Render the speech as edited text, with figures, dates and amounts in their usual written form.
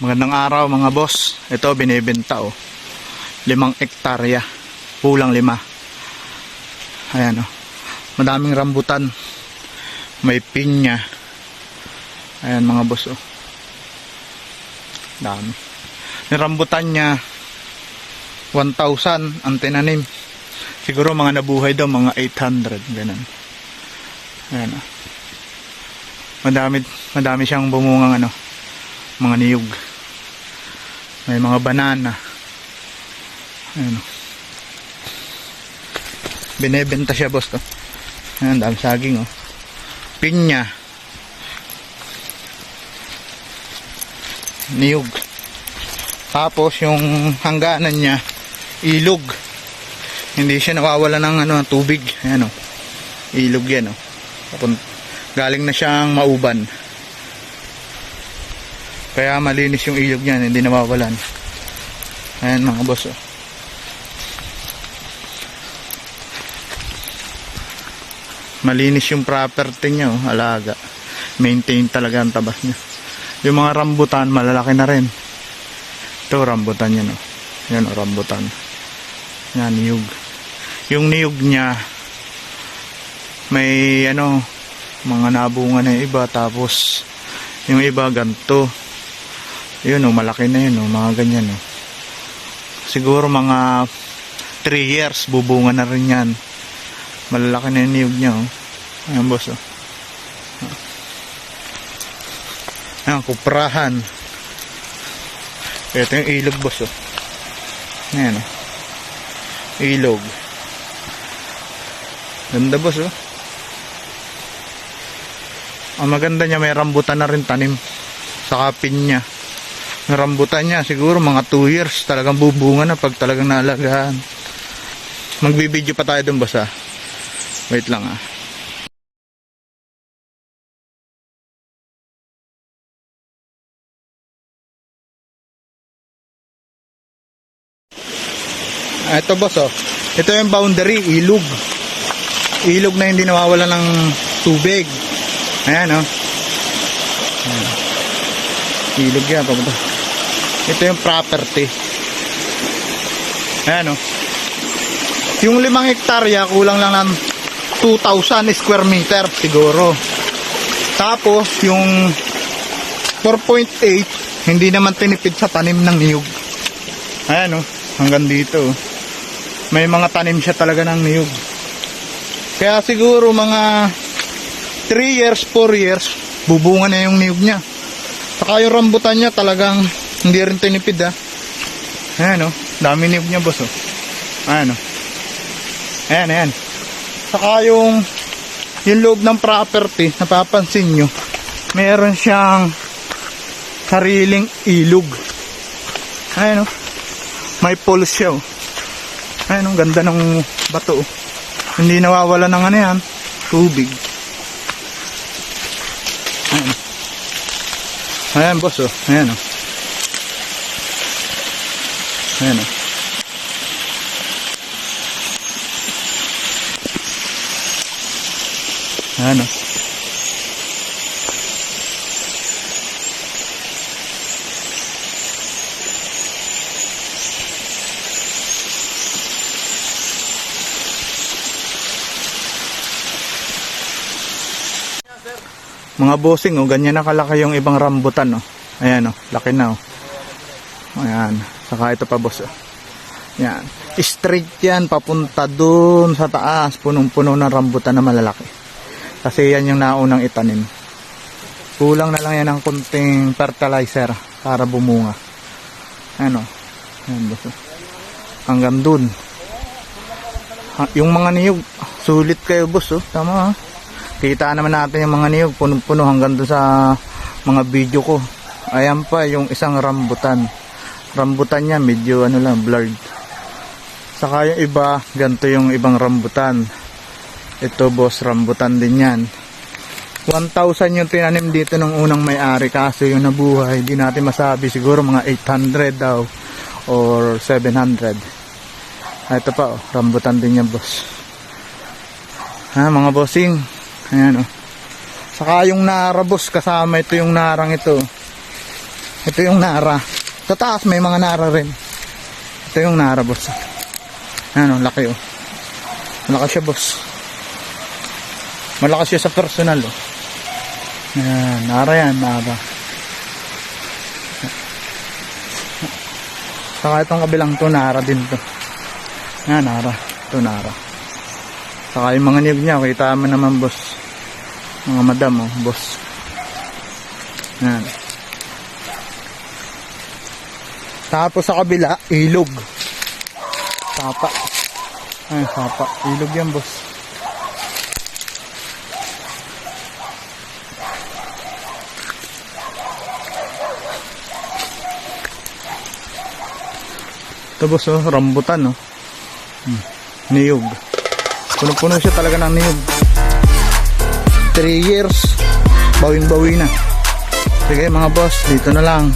Magandang araw mga boss. Ito binibenta 5 hektarya. Kulang 5. Ayan madaming rambutan. May pinya. Ayan mga boss Dami. Yung rambutan niya 1,000 ang tinanim. Siguro mga nabuhay daw mga 800 ganun. Ayan Madami siyang bumungang mga niyog. May mga banana. Ayan binebenta siya boss Ayan dami saging pinya. Niyog. Tapos yung hangganan niya ilog. Hindi siya nawawala ng tubig. Ayan ilog yan galing na siyang mauban. Kaya malinis yung ilog niyan, hindi nawawalan. Ayan mga boss Malinis yung property niya alaga. Maintain talaga ang tabas niya. Yung mga rambutan malalaki na rin. Ito rambutan yan Yan rambutan. Yan niyog. Yung niyog niya may mga nabunga na iba, tapos yung iba ganto. Yun malaki na yun mga ganyan siguro mga 3 years bubunga na rin yan. Malalaki na yung niyog niya ayan boss ayan kuprahan. Ito yung ilog boss ayan ilog. Ganda boss ang maganda niya may rambutan na rin tanim sa kapin niya. Ang rambutan niya siguro mga 2 years talagang bubunga na pag talagang naalagaan. Magbibideo pa tayo dun boss wait lang ito boss ito yung boundary ilog na hindi nawawala ng tubig. Ayan ayan. Ilog yan papunta. Ito yung property. Ayan yung 5 hektarya kulang lang ng 2,000 square meter siguro. Tapos yung 4.8 hindi naman tinipid sa tanim ng niyog. Ayan hanggang dito may mga tanim siya talaga ng niyog. Kaya siguro mga 3 years 4 years bubunga na yung niyog niya. Saka yung rambutan niya talagang hindi rin tinipid ayan dami niyog niya boss ayan saka yung loob ng property napapansin nyo meron siyang sariling ilog. Ayan may pulse siya ayan ganda ng bato hindi nawawala ng yan tubig. Ayan boss ayan ayan ayan mga bossing ganyan na kalaki yung ibang rambutan ayan laki na ayan saka ito pa boss yan straight yan papunta dun sa taas punong-puno ng rambutan na malalaki kasi yan yung naunang itanim. Kulang na lang yan ng konting fertilizer para bumunga. Ayan boss hanggang dun yung mga niyog sulit kayo boss tama kita naman natin yung mga niyog punong-puno hanggang doon sa mga video ko. Ayan pa yung isang rambutan niya medyo lang blurred Saka yung iba, ganito yung ibang rambutan. Ito boss, rambutan din yan. 1,000 yung tinanim dito nung unang may-ari, kaso yung nabuhay, di natin masabi, siguro mga 800 daw or 700. Ito pa oh, rambutan din yan boss. Ha, mga bossing. Ayan oh. Saka yung nara boss, kasama ito yung narang ito. Ito yung nara. Sa taas may mga nara rin. Ito yung nara boss. Ayan oh, laki oh. Malakas siya boss. Malakas siya sa personal oh. Ayan, nara yan, nara. Saka itong kabilang to, nara din to. Ayan, nara. Ito nara. Saka yung mga niyog niya, kita mo naman boss. Mga madam oh, boss. Ayan. Tapos sa kabila, ilog. Sapa. Ayan, sapa. Ilog yan boss. Ito boss oh, rambutan oh. Niyog. Puno-puno siya talaga ng niyog. 3 years. Bawing-bawi na. Sige mga boss, dito na lang.